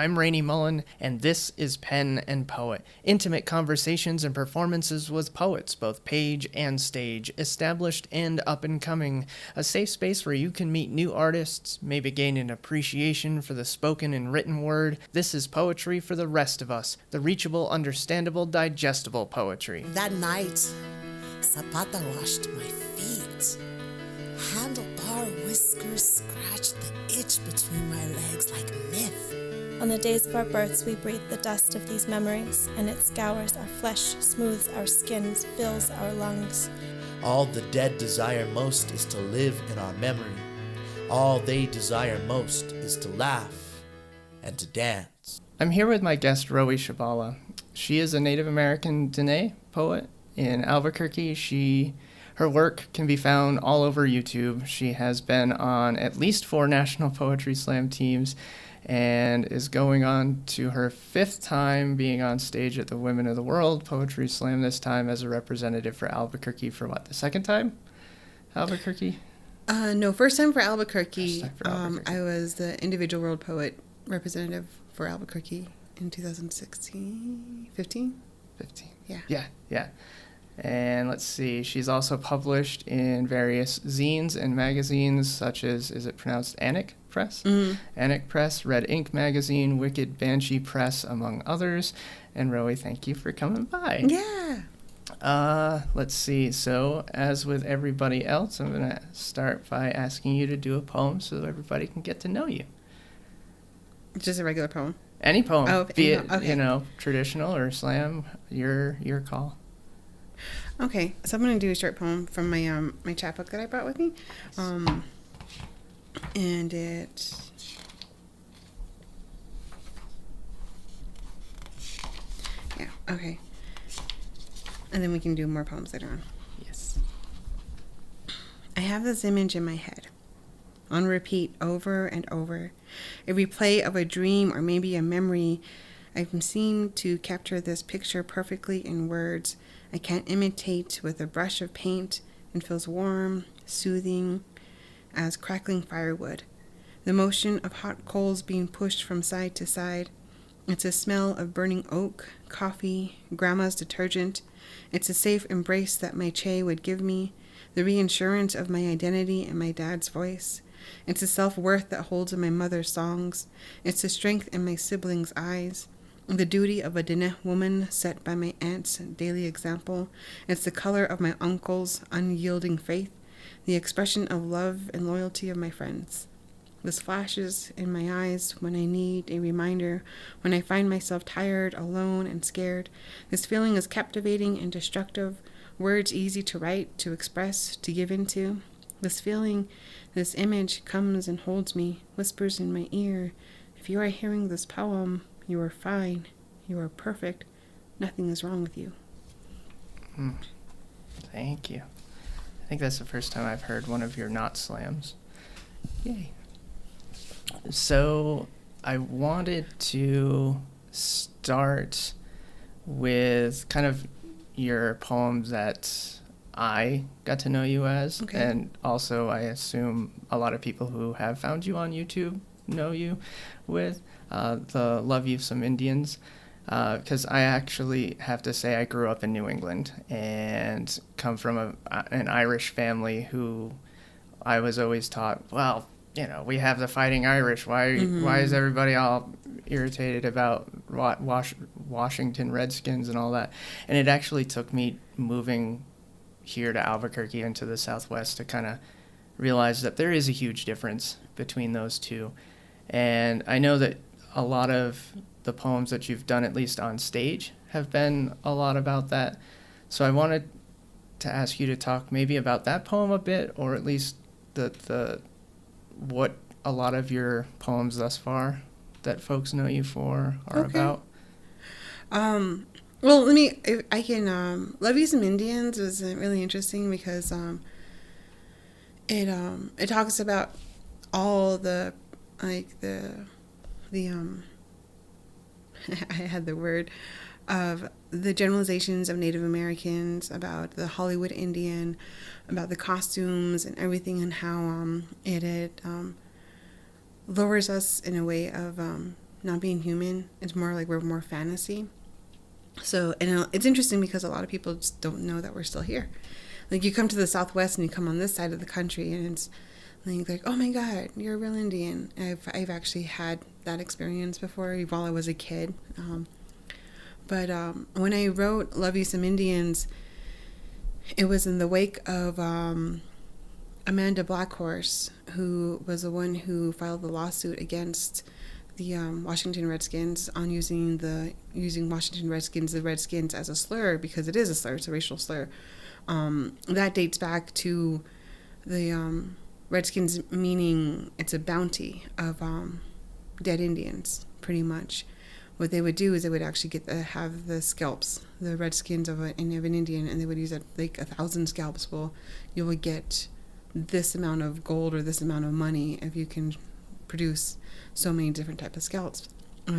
I'm Rainey Mullen, and this is Pen and Poet. Intimate conversations and performances with poets, both page and stage, established and up and coming. A safe space where you can meet new artists, maybe gain an appreciation for the spoken and written word. This is poetry for the rest of us, the reachable, understandable, digestible poetry. That night, Zapata washed my feet. Handlebar whiskers scratched the itch between my legs like myth. On the days of our births, we breathe the dust of these memories, and it scours our flesh, smooths our skins, fills our lungs. All the dead desire most is to live in our memory. All they desire most is to laugh and to dance. I'm here with my guest, Rowie Shebala. She is a Native American Dene poet in Albuquerque. Her work can be found all over YouTube. She has been on at least 4 National Poetry Slam teams and is going on to her 5th time being on stage at the Women of the World Poetry Slam, this time as a representative for Albuquerque for what, the 2nd time? Albuquerque? No, first time for Albuquerque. First time for Albuquerque. I was the individual world poet representative for Albuquerque in 2016, 15? 15. Yeah. Yeah. And let's see, she's also published in various zines and magazines such as, is it pronounced Anik Press? Mm-hmm. Anik Press, Red Ink Magazine, Wicked Banshee Press, among others. And Rowie, thank you for coming by. Yeah. Let's see, so as with everybody else, I'm going to start by asking you to do a poem so everybody can get to know you. Just a regular poem. Any poem, Oh, be it, okay. Traditional or slam, your call. Okay, so I'm gonna do a short poem from my my chapbook that I brought with me, and it. Yeah. Okay. And then we can do more poems later on. Yes. I have this image in my head, on repeat over and over, a replay of a dream or maybe a memory. I seem to capture this picture perfectly in words I can't imitate with a brush of paint, and feels warm, soothing as crackling firewood. The motion of hot coals being pushed from side to side. It's a smell of burning oak, coffee, grandma's detergent. It's a safe embrace that my Che would give me, the reassurance of my identity and my dad's voice. It's a self-worth that holds in my mother's songs. It's the strength in my siblings' eyes. The duty of a Dene woman set by my aunt's daily example. It's the color of my uncle's unyielding faith, the expression of love and loyalty of my friends. This flashes in my eyes when I need a reminder, when I find myself tired, alone, and scared. This feeling is captivating and destructive, words easy to write, to express, to give into. This feeling, this image comes and holds me, whispers in my ear. If you are hearing this poem, you are fine. You are perfect. Nothing is wrong with you. Thank you. I think that's the first time I've heard one of your not slams. Yay. So I wanted to start with kind of your poems that I got to know you as. Okay. And also I assume a lot of people who have found you on YouTube know you with. The Love You Some Indians, because I actually have to say I grew up in New England and come from an Irish family who I was always taught, well, we have the Fighting Irish. Why is everybody all irritated about Washington Redskins and all that? And it actually took me moving here to Albuquerque into the Southwest to kind of realize that there is a huge difference between those two. And I know that a lot of the poems that you've done, at least on stage, have been a lot about that. So I wanted to ask you to talk maybe about that poem a bit, or at least the what a lot of your poems thus far that folks know you for are about. Well, Love You Some Indians was really interesting because it talks about all the I had the word of the generalizations of Native Americans, about the Hollywood Indian, about the costumes and everything, and how it lowers us in a way of not being human. It's more like we're more fantasy. So, and it's interesting because a lot of people just don't know that we're still here. Like, you come to the Southwest and you come on this side of the country, and it's like, oh my God, you're a real Indian. I've actually had that experience before while I was a kid. But when I wrote Love You Some Indians, it was in the wake of Amanda Blackhorse, who was the one who filed the lawsuit against the Washington Redskins on using Washington Redskins, the Redskins, as a slur, because it is a slur, it's a racial slur. That dates back to the Redskins, meaning it's a bounty of dead Indians, pretty much. What they would do is they would actually have the scalps, the red skins of an Indian, and they would use it like 1,000 scalps. Well, you would get this amount of gold or this amount of money if you can produce so many different types of scalps.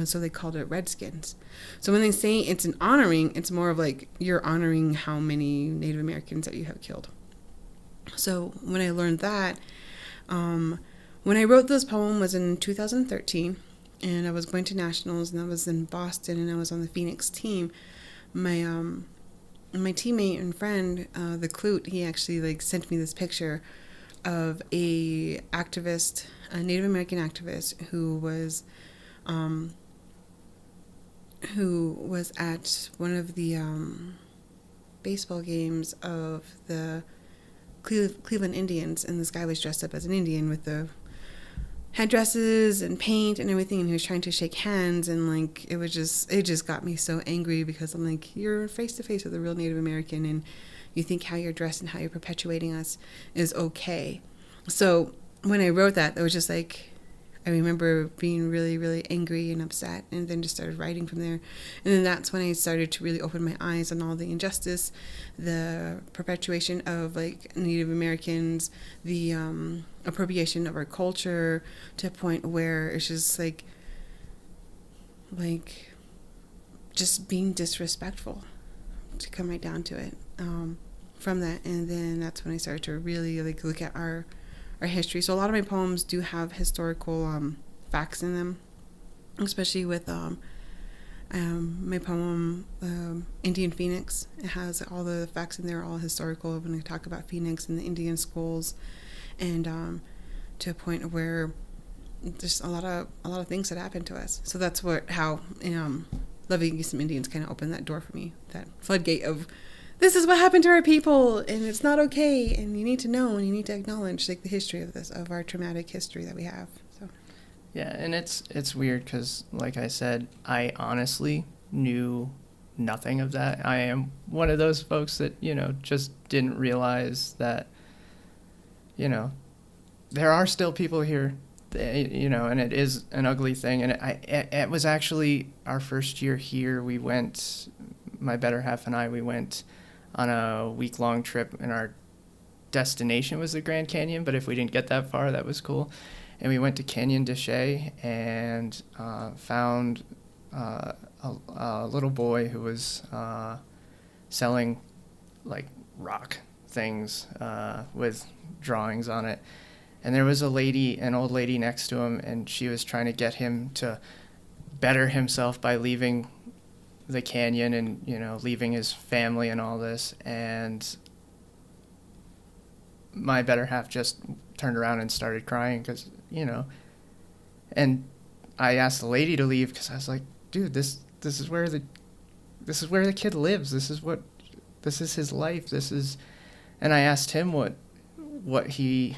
So they called it Redskins. So when they say it's an honoring, it's more of like you're honoring how many Native Americans that you have killed. So when I learned that, when I wrote this poem was in 2013. And I was going to nationals, and I was in Boston, and I was on the Phoenix team. My teammate and friend, the Clute, he actually sent me this picture of a activist, a Native American activist who was at one of the baseball games of the Cleveland Indians, and this guy was dressed up as an Indian with the headdresses and paint and everything, and he was trying to shake hands, and it just got me so angry, because I'm like, you're face to face with a real Native American, and you think how you're dressed and how you're perpetuating us is okay. So when I wrote that, it was just like, I remember being really, really angry and upset, and then just started writing from there. And then that's when I started to really open my eyes on all the injustice, the perpetuation of Native Americans, the appropriation of our culture, to a point where it's just just being disrespectful, to come right down to it, from that. And then that's when I started to really look at our history. So a lot of my poems do have historical facts in them, especially with my poem Indian Phoenix. It has all the facts in there, all historical, when I talk about Phoenix and the Indian schools, and to a point where there's a lot of things that happened to us. So that's how Loving You Some Indians kind of opened that door for me, that floodgate of, this is what happened to our people, and it's not okay, and you need to know, and you need to acknowledge the history of this, of our traumatic history that we have. So yeah, and it's weird because, like I said, I honestly knew nothing of that. I am one of those folks that just didn't realize that there are still people here, and it is an ugly thing. And it was actually our first year here. We went, my better half and I, we went on a week-long trip, and our destination was the Grand Canyon, but if we didn't get that far, that was cool. And we went to Canyon de Chelly and found a little boy who was selling rock things with drawings on it. And there was an old lady next to him, and she was trying to get him to better himself by leaving the canyon and leaving his family and all this. And my better half just turned around and started crying because and I asked the lady to leave because I was like, dude, this is where the kid lives, this is his life, and I asked him what he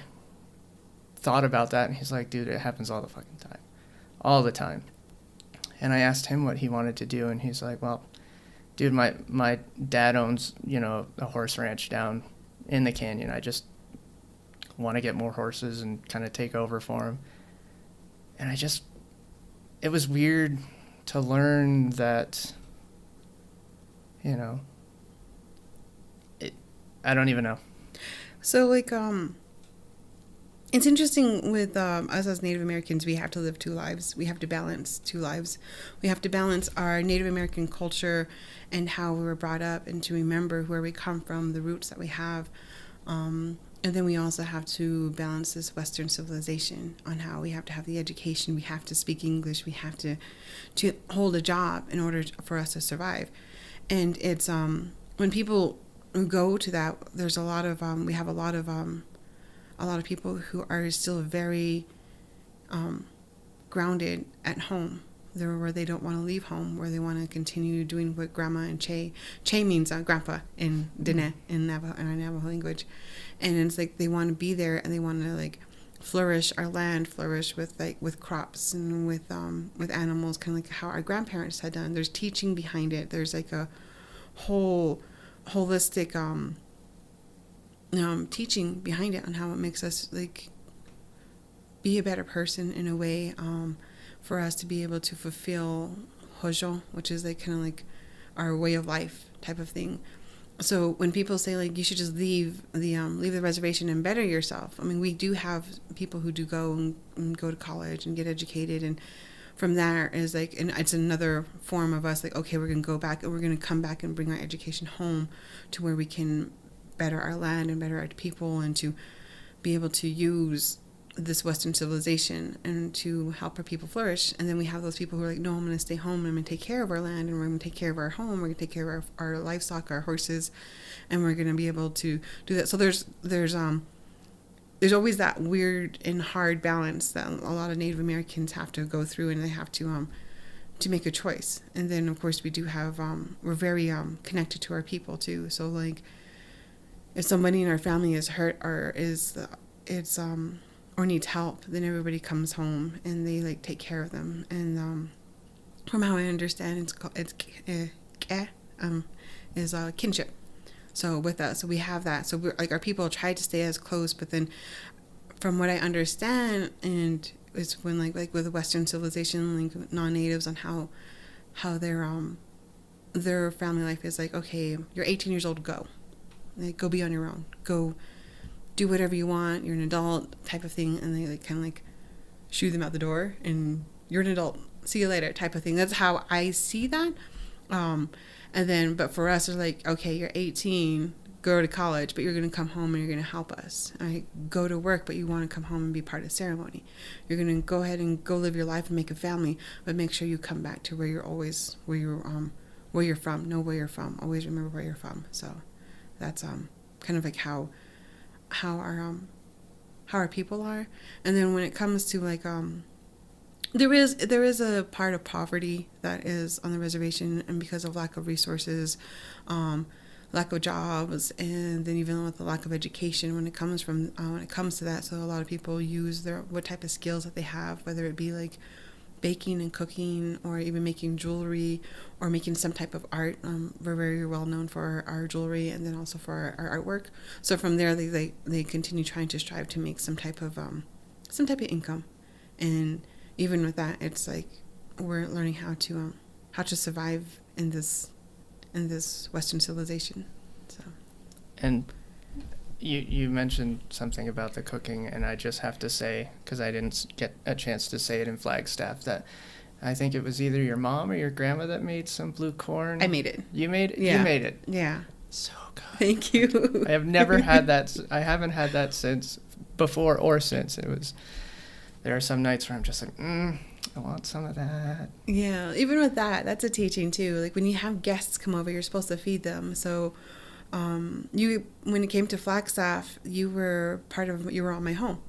thought about that, and he's like, dude, it happens all the time. And I asked him what he wanted to do, and he's like, well, dude, my dad owns, a horse ranch down in the canyon. I just want to get more horses and kind of take over for him. And it was weird to learn that, I don't even know. So it's interesting with us as Native Americans, we have to live two lives. We have to balance two lives. We have to balance our Native American culture and how we were brought up, and to remember where we come from, the roots that we have. And And then we also have to balance this Western civilization on how we have to have the education, we have to speak English, we have to hold a job in order for us to survive. And it's when people go to that, there's a lot of we have a lot of people who are still very grounded at home. They're where they don't want to leave home, where they want to continue doing what grandma and Che means grandpa in Dene in our Navajo language, and it's like they want to be there and they want to like flourish our land, flourish with crops and with animals, kind of like how our grandparents had done. There's teaching behind it. There's like a whole holistic teaching behind it on how it makes us like be a better person in a way, for us to be able to fulfill hojo, which is like kind of like our way of life type of thing. So when people say like you should just leave the reservation and better yourself, I mean, we do have people who do go to college and get educated, and from there is like, and it's another form of us like, okay, we're gonna go back and we're gonna come back and bring our education home to where we can better our land and better our people, and to be able to use this Western civilization and to help our people flourish. And then we have those people who are like, no, I'm going to stay home and I'm going to take care of our land, and we're going to take care of our home, we're going to take care of our livestock, our horses, and we're going to be able to do that. So there's always that weird and hard balance that a lot of Native Americans have to go through, and they have to make a choice. And then of course we do have we're very connected to our people too. So like if somebody in our family is hurt or or needs help, then everybody comes home and they like take care of them. And from how I understand, it's kinship. So with that, so we have that. So we're like, our people try to stay as close, but then from what I understand, and it's when like with the Western civilization, like non-natives, on how their family life is like, okay, you're 18 years old, go be on your own, go do whatever you want, you're an adult type of thing. And they like kind of like shoo them out the door, and you're an adult, see you later type of thing. That's how I see that. And then but for us, it's like, okay, you're 18, go to college, but you're going to come home and you're going to help us. Go to work, but you want to come home and be part of the ceremony. You're going to go ahead and go live your life and make a family, but make sure you come back to where you're from. Know where you're from. Always remember where you're from. So that's kind of like how our people are. And then when it comes to like there is a part of poverty that is on the reservation, and because of lack of resources, lack of jobs, and then even with the lack of education when it comes to that. So a lot of people use what type of skills that they have, whether it be like baking and cooking, or even making jewelry, or making some type of art. We're very well known for our jewelry, and then also for our artwork. So from there, they continue trying to strive to make some type of income. And even with that, it's like we're learning how to survive in this Western civilization. So. And you mentioned something about the cooking, and I just have to say, because I didn't get a chance to say it in Flagstaff, that I think it was either your mom or your grandma that made some blue corn. I made it. You made it? Yeah. You made it. Yeah. So good. Thank you. I have never had that. I haven't had that since, before or since. There are some nights where I'm just like, I want some of that. Yeah. Even with that's a teaching too. Like when you have guests come over, you're supposed to feed them. So when it came to Flagstaff, you were on my home.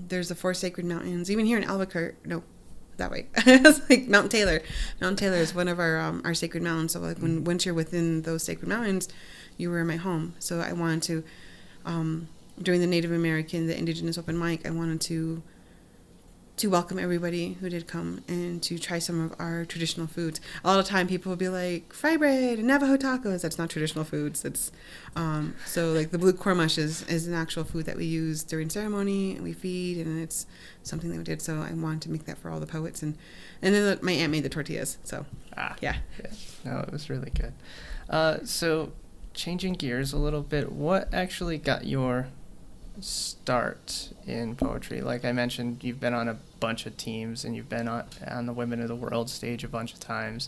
There's the 4 sacred mountains, even here in Albuquerque. No, that way. It's like Mount Taylor. Mount Taylor is one of our sacred mountains. So like once you're within those sacred mountains, you were in my home. So I wanted to, during the Native American, the Indigenous open mic, I wanted to welcome everybody who did come and to try some of our traditional foods. A lot of time people will be like, fry bread and Navajo tacos. That's not traditional foods. It's so like the blue corn mush is an actual food that we use during ceremony, and we feed, and it's something that we did. So I wanted to make that for all the poets, and then my aunt made the tortillas. So yeah. No, it was really good. So changing gears a little bit, what actually got your start in poetry? Like I mentioned, you've been on a bunch of teams, and you've been on the Women of the World stage a bunch of times,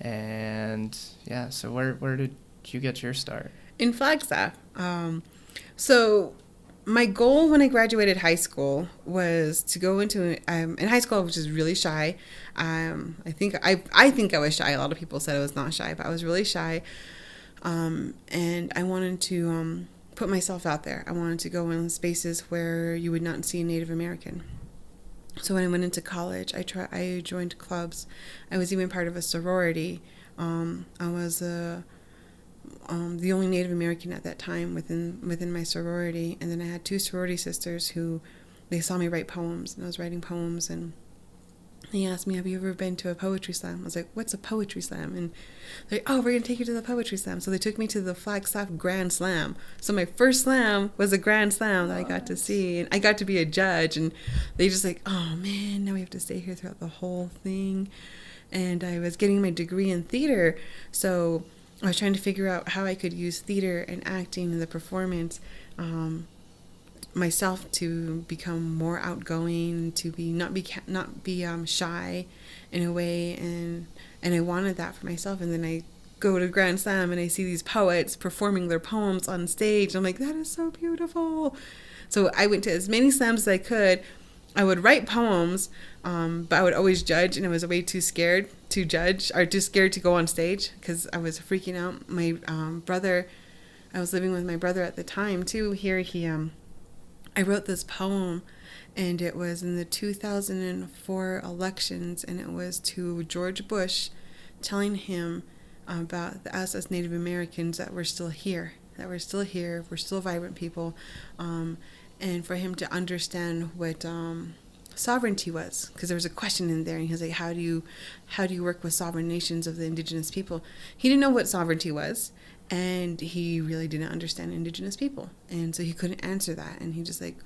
and yeah, so where did you get your start? In Flagstaff. So my goal when I graduated high school was to go into in high school, which is really shy. I think I was shy. A lot of people said I was not shy, but I was really shy. And I wanted to put myself out there. I wanted to go in spaces where you would not see a Native American. So when I went into college, I joined clubs. I was even part of a sorority. I was the only Native American at that time within my sorority, and then I had 2 sorority sisters who they saw me write poems, and I was writing poems, and they asked me, "Have you ever been to a poetry slam?" I was like, "What's a poetry slam?" And they're like, "Oh, we're gonna take you to the poetry slam." So they took me to the Flagstaff Grand Slam. So my first slam was a Grand Slam that I got to see, and I got to be a judge. And they just like, "Oh man, now we have to stay here throughout the whole thing." And I was getting my degree in theater, so I was trying to figure out how I could use theater and acting and the performance myself to become more outgoing, to be not be shy in a way, and I wanted that for myself. And then I go to Grand Slam and I see these poets performing their poems on stage. I'm like, that is so beautiful. So I went to as many slams as I could. I would write poems, but I would always judge, and I was way too scared to judge, or too scared to go on stage because I was freaking out. My brother, I was living with my brother at the time too. Here I wrote this poem, and it was in the 2004 elections, and it was to George Bush, telling him about us as Native Americans that we're still here, we're still vibrant people, and for him to understand what sovereignty was, because there was a question in there, and he was like, how do you work with sovereign nations of the indigenous people? He didn't know what sovereignty was, and he really didn't understand indigenous people, and so he couldn't answer that, and he just like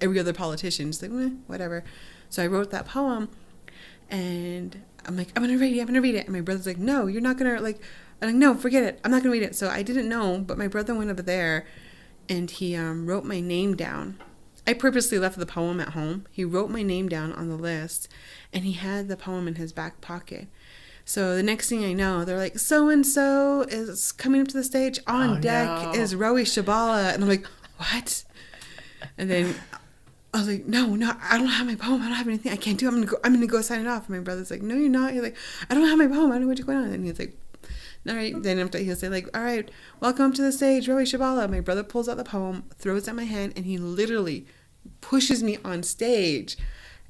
every other politician, just like whatever. So I wrote that poem, and I'm like, I'm gonna read it, and my brother's like, no, you're not gonna, like, I'm like, no, forget it, I'm not gonna read it. So I didn't know, but my brother went over there, and he wrote my name down. I purposely left the poem at home. He wrote my name down on the list, and he had the poem in his back pocket. So the next thing I know, they're like, so-and-so is coming up to the stage. On deck is Rowie Shebala. And I'm like, what? And then I was like, no, I don't have my poem. I don't have anything. I can't do it. I'm gonna go sign it off. And my brother's like, no, you're not. You're like, I don't have my poem. I don't know what's going on. And he's like, all right. Then after he'll say like, all right, welcome to the stage, Rowie Shebala. My brother pulls out the poem, throws it at my hand, and he literally pushes me on stage.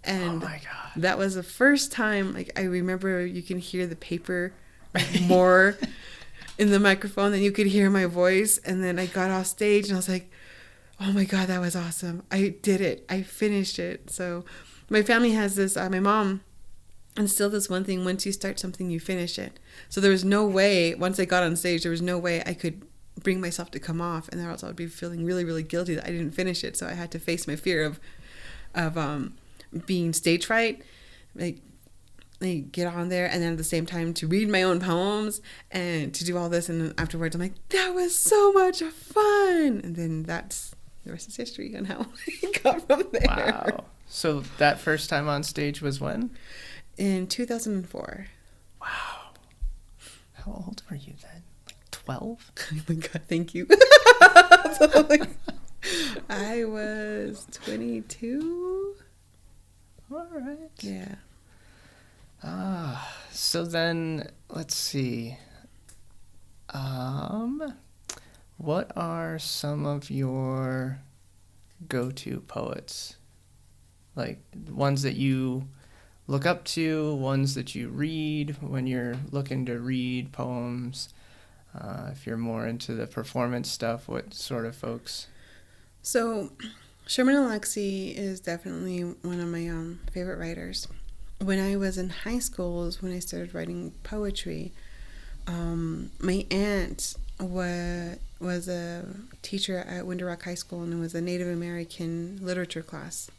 And oh my God. That was the first time, like, I remember you can hear the paper more in the microphone than you could hear my voice. And then I got off stage and I was like, oh my God, that was awesome. I did it. I finished it. So my family has this, my mom instilled this one thing: once you start something, you finish it. So there was no way, once I got on stage, there was no way I could bring myself to come off, and or else I would be feeling really, really guilty that I didn't finish it. So I had to face my fear of being stage fright, like get on there, and then at the same time to read my own poems and to do all this, and then afterwards I'm like, that was so much fun. And then that's the rest is history on how I got from there. Wow. So that first time on stage was when? In 2004. Wow. How old were you then? Like 12? Oh my God, thank you. So, like, I was 22. All right. Yeah. So then let's see. What are some of your go-to poets? Like ones that you look up to, ones that you read when you're looking to read poems. If you're more into the performance stuff, what sort of folks? So Sherman Alexie is definitely one of my favorite writers. When I was in high school is when I started writing poetry. My aunt was a teacher at Winter Rock High School, and it was a Native American literature class.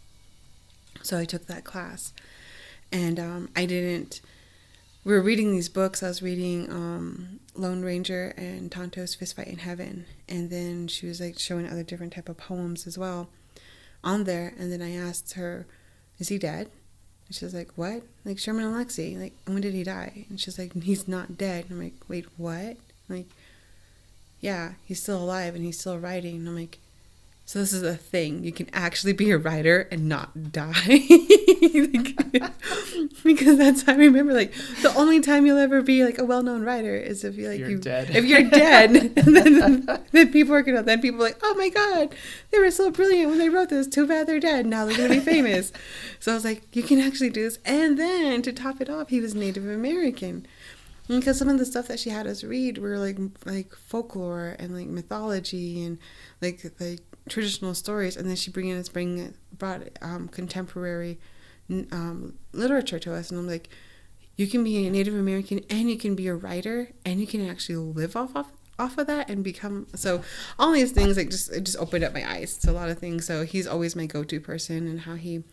So I took that class, and we were reading these books. I was reading Lone Ranger and Tonto's Fistfight in Heaven, and then she was like showing other different type of poems as well on there. And then I asked her, is he dead? And she was like, what? Like, Sherman Alexie, like, when did he die? And she's like, he's not dead. And I'm like, wait, what? I'm like, yeah, he's still alive and he's still writing. And I'm like, So this is a thing. You can actually be a writer and not die. Because that's how I remember, like, the only time you'll ever be like a well-known writer is if you're dead. If you're dead, then people are gonna. Then people are like, oh my god, they were so brilliant when they wrote this. Too bad they're dead. Now they're gonna be famous. So I was like, you can actually do this. And then to top it off, he was Native American. Because some of the stuff that she had us read were like folklore and like mythology and like traditional stories, and then she brought contemporary literature to us, and I'm like, you can be a Native American and you can be a writer and you can actually live off of that and become. So all these things like it just opened up my eyes to a lot of things. So he's always my go-to person, and how he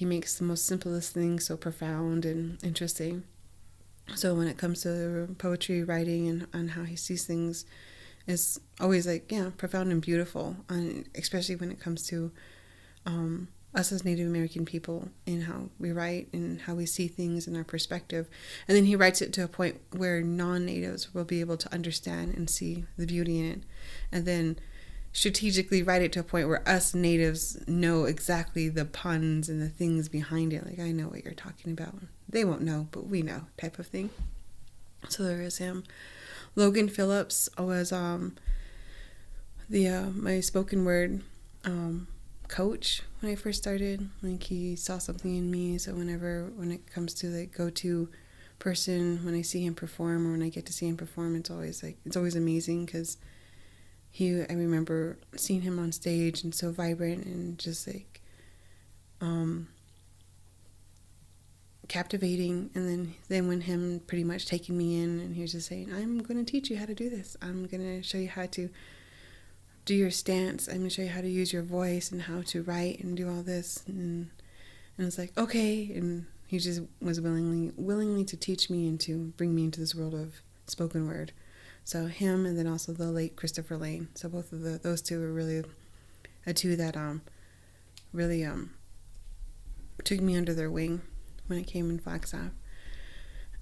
makes the most simplest things so profound and interesting. So when it comes to poetry, writing, and how he sees things, is always like, yeah, profound and beautiful. And especially when it comes to us as Native American people and how we write and how we see things in our perspective. And then he writes it to a point where non-natives will be able to understand and see the beauty in it. And then strategically write it to a point where us natives know exactly the puns and the things behind it. Like, I know what you're talking about. They won't know, but we know, type of thing. So there is him. Logan Phillips was my spoken word coach when I first started. Like, he saw something in me, so when it comes to like go-to person, when I see him perform or when I get to see him perform, it's always amazing, because I remember seeing him on stage and so vibrant and just like captivating. And then when him pretty much taking me in, and he was just saying, I'm going to teach you how to do this. I'm going to show you how to do your stance. I'm going to show you how to use your voice and how to write and do all this. And it's like, okay. And he just was willingly to teach me and to bring me into this world of spoken word. So him, and then also the late Christopher Lane. So both of those two were really two that really took me under their wing when I came in Flagstaff.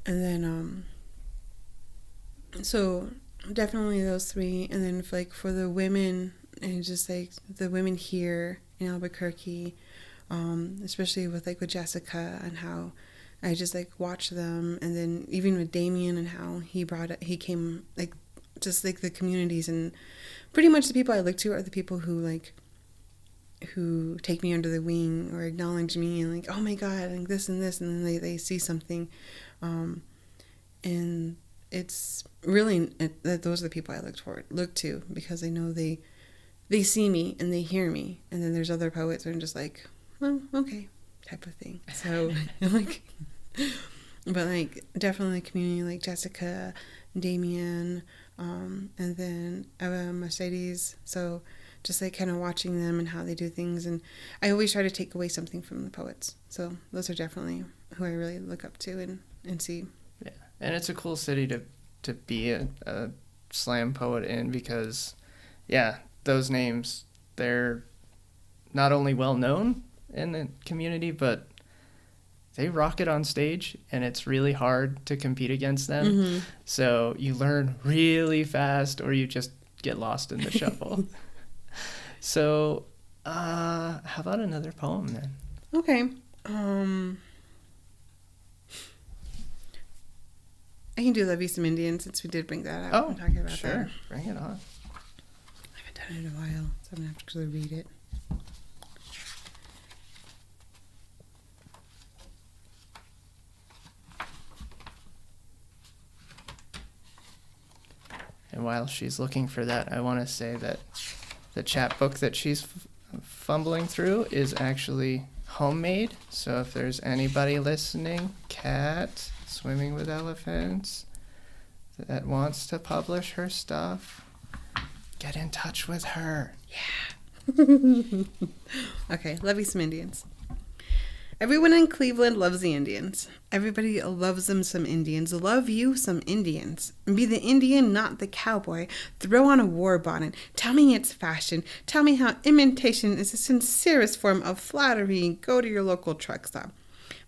And then so definitely those three. And then for the women, and just like the women here in Albuquerque, especially with Jessica, and how I just watched them. And then even with Damien, and how he came just the communities, and pretty much the people I look to are the people who take me under the wing or acknowledge me and oh my God, this and this, and then they see something, and it's really that those are the people I look to, because I know they see me and they hear me. And then there's other poets who are just well, okay, type of thing. So but definitely community like Jessica, Damien, and then Mercedes. So just kind of watching them and how they do things. And I always try to take away something from the poets. So those are definitely who I really look up to and see. Yeah, and it's a cool city to be a slam poet in, because, yeah, those names, they're not only well known in the community, but they rock it on stage, and it's really hard to compete against them. Mm-hmm. So you learn really fast, or you just get lost in the shuffle. So, how about another poem then? Okay. I can do Love You Some Indian, since we did bring that up. Oh, talking about sure. That. Bring it on. I haven't done it in a while, so I'm going to have to actually read it. And while she's looking for that, I want to say that the chapbook that she's fumbling through is actually homemade. So if there's anybody listening, Kat, Swimming with Elephants, that wants to publish her stuff, get in touch with her. Yeah. Okay, Love You Some Indians. Everyone in Cleveland loves the Indians. Everybody loves them some Indians. Love you some Indians. Be the Indian, not the cowboy. Throw on a war bonnet. Tell me it's fashion. Tell me how imitation is the sincerest form of flattery. Go to your local truck stop.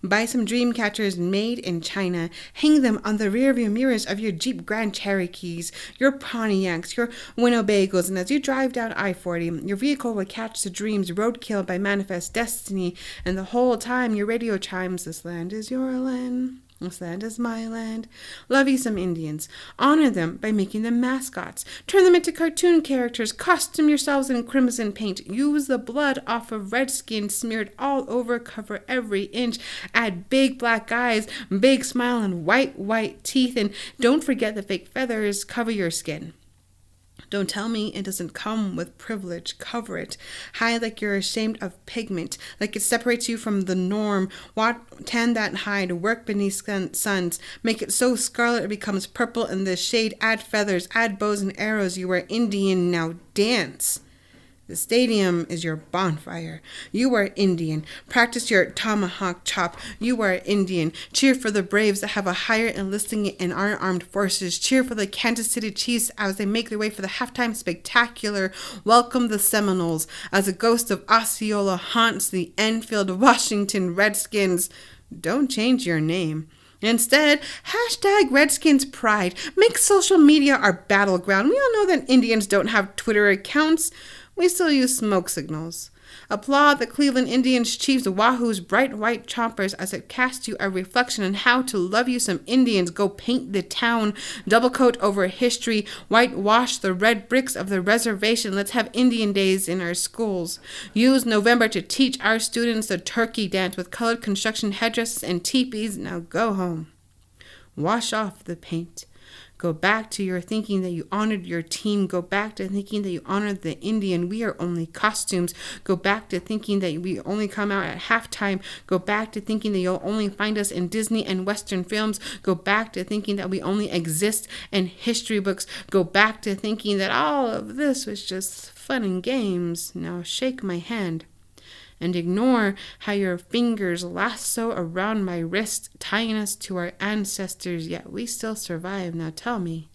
Buy some dream catchers made in China. Hang them on the rearview mirrors of your Jeep Grand Cherokees, your Pontiacs, your Winnebagos, and as you drive down I-40, your vehicle will catch the dreams roadkill by manifest destiny, and the whole time your radio chimes, "This land is your land. This land is my land." Love you some Indians. Honor them by making them mascots. Turn them into cartoon characters. Costume yourselves in crimson paint. Use the blood off of redskins smeared all over. Cover every inch. Add big black eyes, big smile, and white teeth. And don't forget the fake feathers. Cover your skin. Don't tell me it doesn't come with privilege. Cover it. Hide like you're ashamed of pigment, like it separates you from the norm. Tan that hide. Work beneath suns. Make it so scarlet it becomes purple in the shade. Add feathers. Add bows and arrows. You are Indian. Now dance. The stadium is your bonfire. You are Indian. Practice your tomahawk chop. You are Indian. Cheer for the Braves that have a higher enlisting in our armed forces. Cheer for the Kansas City Chiefs as they make their way for the halftime spectacular. Welcome the Seminoles as a ghost of Osceola haunts the Enfield Washington Redskins. Don't change your name. Instead, hashtag Redskins Pride. Make social media our battleground. We all know that Indians don't have Twitter accounts. We still use smoke signals. Applaud the Cleveland Indians Chiefs Wahoo's bright white chompers as it casts you a reflection on how to love you some Indians. Go paint the town, double coat over history, whitewash the red bricks of the reservation. Let's have Indian days in our schools. Use November to teach our students the turkey dance with colored construction headdresses and teepees. Now go home. Wash off the paint. Go back to your thinking that you honored your team. Go back to thinking that you honored the Indian. We are only costumes. Go back to thinking that we only come out at halftime. Go back to thinking that you'll only find us in Disney and Western films. Go back to thinking that we only exist in history books. Go back to thinking that all of this was just fun and games. Now shake my hand. And ignore how your fingers lasso around my wrist, tying us to our ancestors, yet we still survive. Now tell me,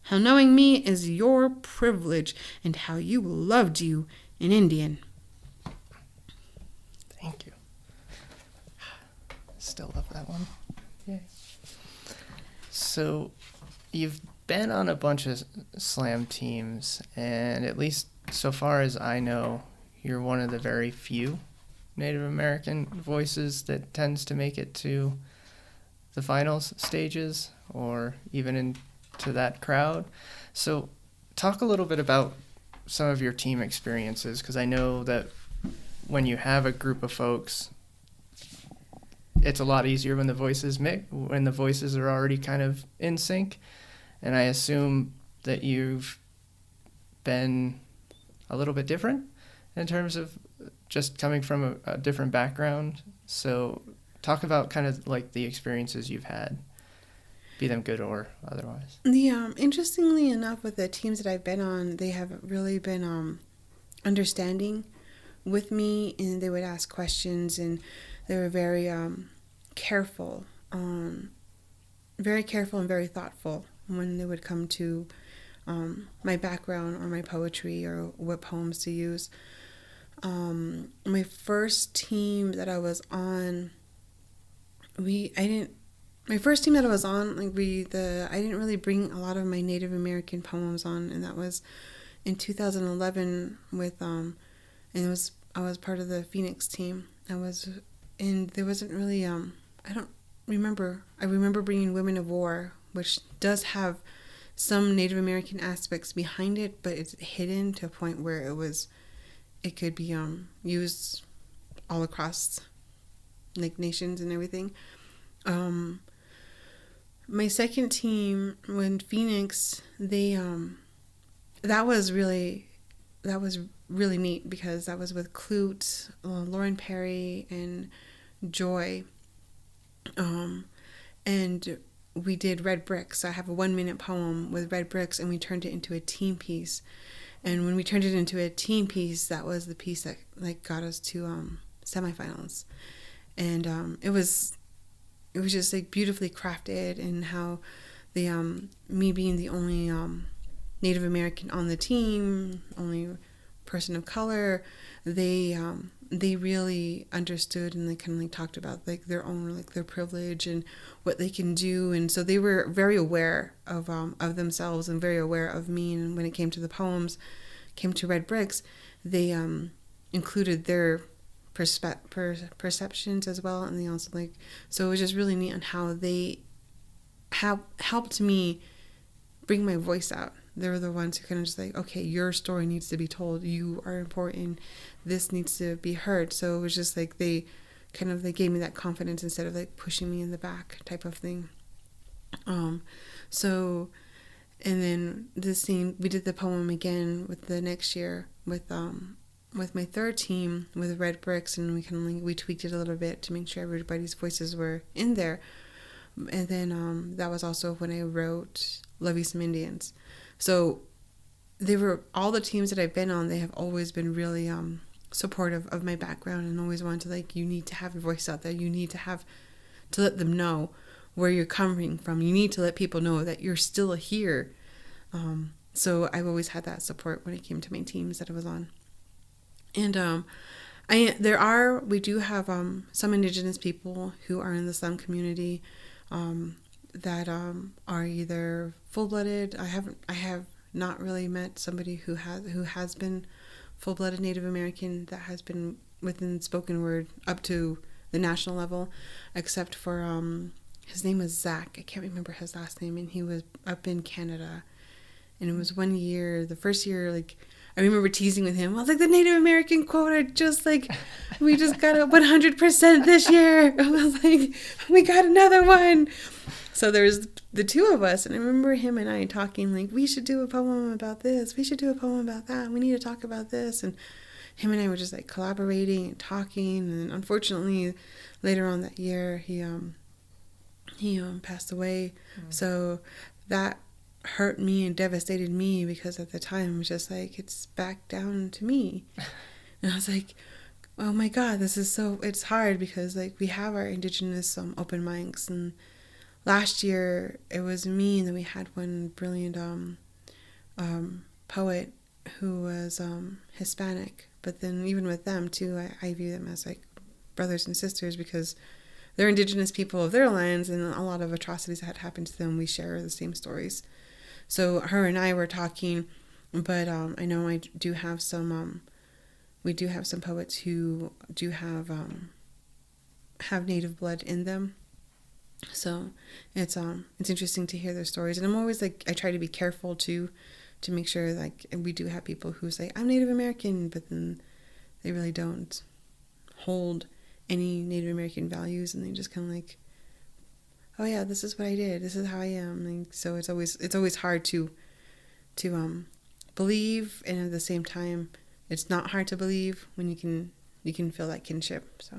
how knowing me is your privilege, and how you loved you in Indian. Thank you. Still love that one. Yay. So, you've been on a bunch of slam teams, and at least so far as I know, you're one of the very few Native American voices that tends to make it to the finals stages or even into that crowd. So talk a little bit about some of your team experiences, because I know that when you have a group of folks, it's a lot easier when the voices are already kind of in sync. And I assume that you've been a little bit different in terms of just coming from a different background. So talk about kind of like the experiences you've had, be them good or otherwise. Interestingly enough, with the teams that I've been on, they have really been understanding with me, and they would ask questions, and they were very careful and very thoughtful when they would come to my background or my poetry or what poems to use. My first team that I was on, I didn't really bring a lot of my Native American poems on, and that was in 2011 with I was part of the Phoenix team. There wasn't really I remember bringing Women of War, which does have some Native American aspects behind it, but it's hidden to a point where it could be used all across like nations and everything. My second team, when Phoenix, that was really neat, because that was with Clute, Lauren Perry, and Joy, and we did Red Bricks. I have a 1-minute poem with Red Bricks, and we turned it into a team piece. And when we turned it into a team piece, that was the piece that like got us to semifinals. And it was just like beautifully crafted, and how the me being the only Native American on the team, only person of color, they they really understood, and they kind of like talked about like their own, like their privilege and what they can do. And so they were very aware of themselves and very aware of me. And when it came to the poems, came to Red Bricks, they included their perceptions as well. And they also like, so it was just really neat on how they have helped me bring my voice out. They were the ones who kind of just like, okay, your story needs to be told. You are important. This needs to be heard. So it was just like they gave me that confidence instead of like pushing me in the back type of thing. So, and then we did the poem again with the next year with my third team with Red Bricks, and we tweaked it a little bit to make sure everybody's voices were in there. And then that was also when I wrote Love You Some Indians. So they were, all the teams that I've been on, they have always been really supportive of my background and always wanted to like, you need to have your voice out there. You need to let them know where you're coming from. You need to let people know that you're still here. So I've always had that support when it came to my teams that I was on. And we do have some Indigenous people who are in the slum community that are either full-blooded. I have not really met somebody who has been full-blooded Native American that has been within spoken word up to the national level, except for his name was Zach. I can't remember his last name, and he was up in Canada. And it was one year, the first year, like, I remember teasing with him. I was like, the Native American quota, we just got a 100% this year. I was like, we got another one. So there's the two of us, and I remember him and I talking like, we should do a poem about this. We should do a poem about that. We need to talk about this. And him and I were just like collaborating and talking. And unfortunately, later on that year, he passed away. So that hurt me and devastated me, because at the time it was just like, it's back down to me. And I was like, oh my God, it's hard, because like we have our Indigenous open mics, and last year it was me, and then we had one brilliant poet who was Hispanic. But then even with them too, I view them as like brothers and sisters, because they're Indigenous people of their lands, and a lot of atrocities that had happened to them, we share the same stories. So her and I were talking, but I know I do have some. We do have some poets who do have native blood in them. So it's interesting to hear their stories, and I'm always like, I try to be careful to make sure, like, and we do have people who say I'm Native American, but then they really don't hold any Native American values, and they just kind of like, oh yeah, this is what I did, this is how I am. Like, so it's always hard to believe, and at the same time, it's not hard to believe when you can feel that kinship. So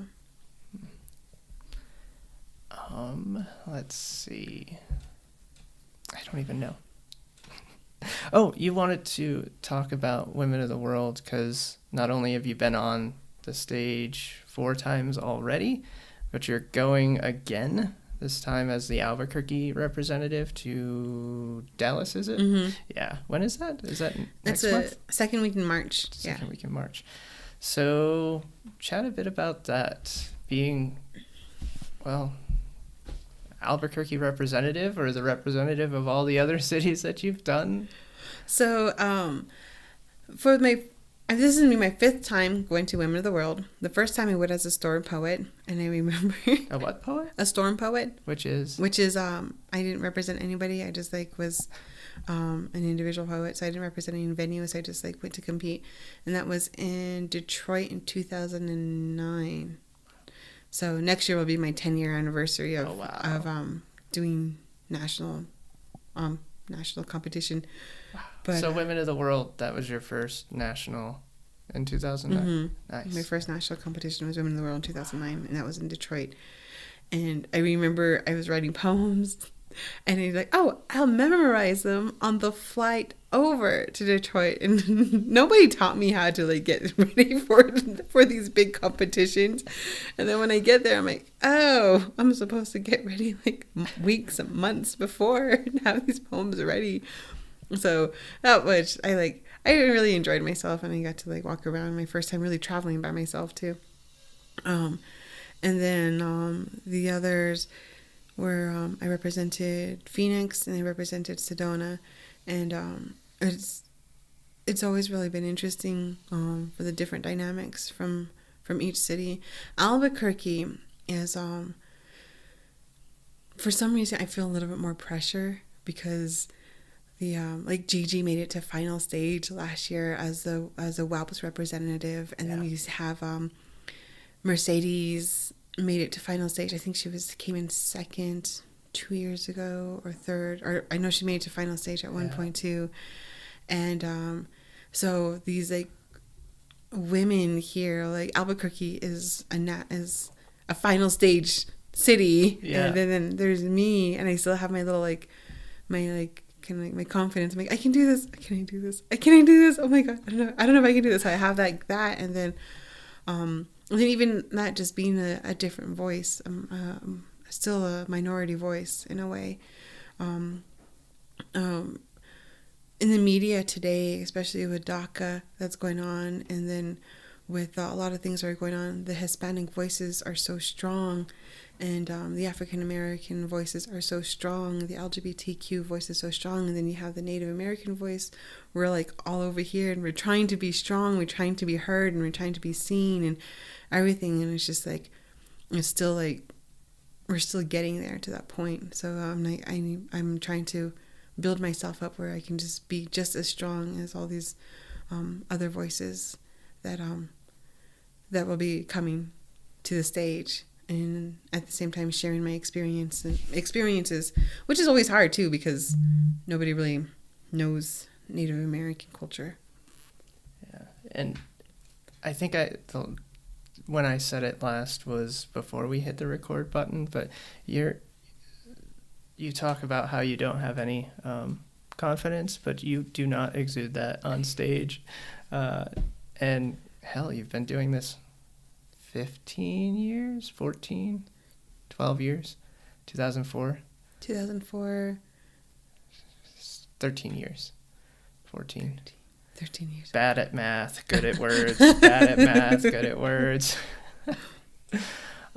let's see, I don't even know. Oh, you wanted to talk about Women of the World, because not only have you been on the stage 4 times already, but you're going again, this time as the Albuquerque representative to Dallas, is it? Mm-hmm. Yeah. When is that? Is that next month? Second week in March. Second week in March. So chat a bit about that, being, well, Albuquerque representative, or the representative of all the other cities that you've done. So this is going to be my 5th time going to Women of the World. The first time I went as a storm poet, and I remember... A what poet? A storm poet. Which is I didn't represent anybody. I just was an individual poet, so I didn't represent any venues. I just went to compete, and that was in Detroit in 2009. So next year will be my 10-year anniversary of doing national competition. Wow. But, so Women of the World, that was your first national in 2009? Mm-hmm. Nice. My first national competition was Women of the World in 2009, and that was in Detroit. And I remember I was writing poems, and he's like, oh, I'll memorize them on the flight over to Detroit. And nobody taught me how to get ready for these big competitions. And then when I get there, I'm like, oh, I'm supposed to get ready weeks and months before and have these poems ready. So that was, I really enjoyed myself, and I got to walk around, my first time really traveling by myself too. And then the others were I represented Phoenix and I represented Sedona, and it's always really been interesting for the different dynamics from each city. Albuquerque is for some reason I feel a little bit more pressure because the like Gigi made it to final stage last year as a WAPS representative, and then we have Mercedes made it to final stage. I think she came in second 2 years ago or third, or I know she made it to final stage at one point too. And so these like women here, like Albuquerque is a final stage city, and then there's me, and I still have my little like my confidence. I'm like, I can do this. Can I do this? Can I do this? Oh my god, I don't know if I can do this. So I have like that, and then even that just being a different voice, still a minority voice in a way. In the media today, especially with DACA that's going on, and then with a lot of things that are going on, the Hispanic voices are so strong, and the African American voices are so strong, the LGBTQ voice is so strong, and then you have the Native American voice. We're like all over here, and we're trying to be strong, we're trying to be heard, and we're trying to be seen, and everything, and it's just like, it's still like, we're still getting there to that point. So I'm trying to build myself up where I can just be just as strong as all these other voices that will be coming to the stage, and at the same time sharing my experiences, which is always hard too because nobody really knows Native American culture. Yeah, and I think when I said it last was before we hit the record button, but you talk about how you don't have any confidence, but you do not exude that on stage. And hell, you've been doing this 15 years, 14, 12 years, 2004, 13 years, 14. 13 years. Bad at math, good at words. Bad at math, good at words.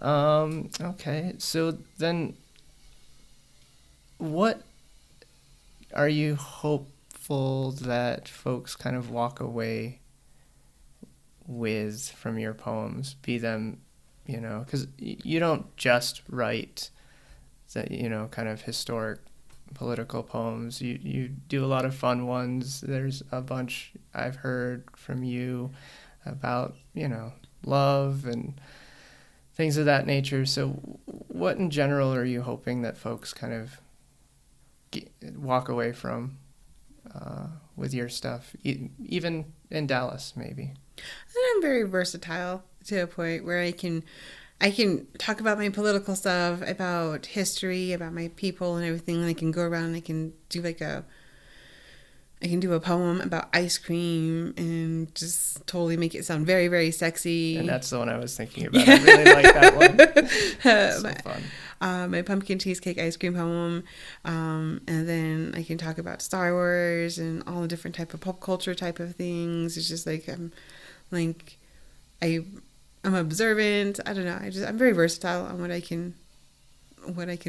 Okay, so then what are you hopeful that folks kind of walk away with from your poems? Be them, because you don't just write that, kind of historic political poems. You do a lot of fun ones. There's a bunch I've heard from you about, love and things of that nature. So what in general are you hoping that folks kind of walk away from with your stuff, even in Dallas maybe? I'm very versatile to a point where I can talk about my political stuff, about history, about my people and everything, and I can go around and I can do a poem about ice cream and just totally make it sound very, very sexy. And that's the one I was thinking about. I really like that one. It's so fun. My pumpkin cheesecake ice cream poem, and then I can talk about Star Wars and all the different type of pop culture type of things. It's just like I'm observant. I don't know. I'm very versatile on what I can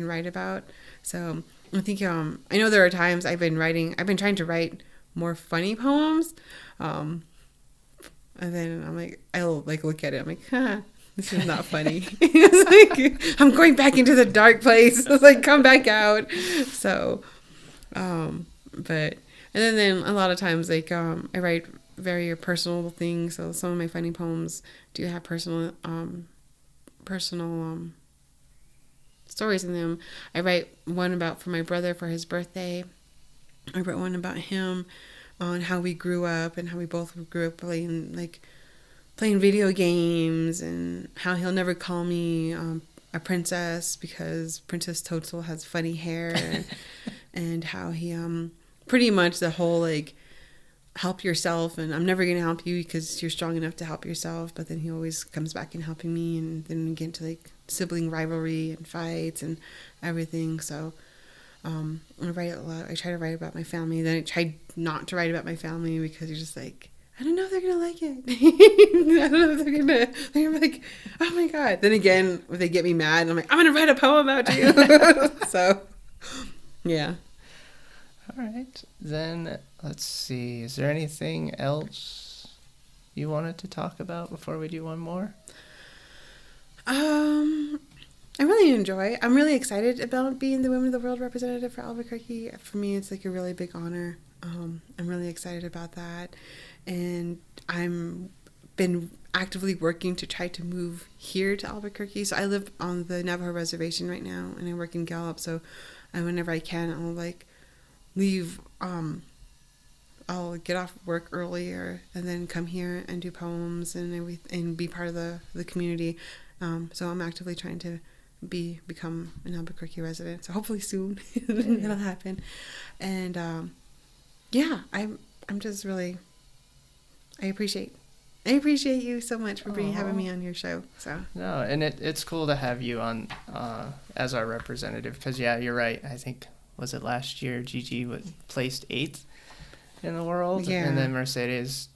write about. So I think I know there are times I've been trying to write more funny poems, and then I'll look at it. I'm like, this is not funny. It's like I'm going back into the dark place. It's like, come back out. So, but and then a lot of times I write very personal things. So some of my funny poems do have personal stories in them. I write one for my brother for his birthday. I wrote one about him on how we grew up and how we both grew up playing video games, and how he'll never call me a princess because Princess Toadstool has funny hair, and how he pretty much the whole help yourself, and I'm never going to help you because you're strong enough to help yourself, but then he always comes back and helping me, and then we get into sibling rivalry and fights and everything. So I write a lot. I try to write about my family. Then I try not to write about my family because you're just I don't know if they're gonna like it. I don't know if they're like, oh my God. Then again, if they get me mad, I'm like, I'm gonna write a poem about you. So, yeah. All right. Then let's see. Is there anything else you wanted to talk about before we do one more? I'm really excited about being the Women of the World representative for Albuquerque. For me, it's like a really big honor. I'm really excited about that. And I'm been actively working to try to move here to Albuquerque. So I live on the Navajo reservation right now, and I work in Gallup. So whenever I can, I'll like leave, I'll get off work earlier and then come here and do poems and be part of the community. So I'm actively trying to become an Albuquerque resident. So hopefully soon it'll happen. And yeah, I'm just really, I appreciate you so much for having me on your show. So no, and it's cool to have you on as our representative, because yeah, you're right. I think, was it last year Gigi placed 8th in the world, and then Mercedes,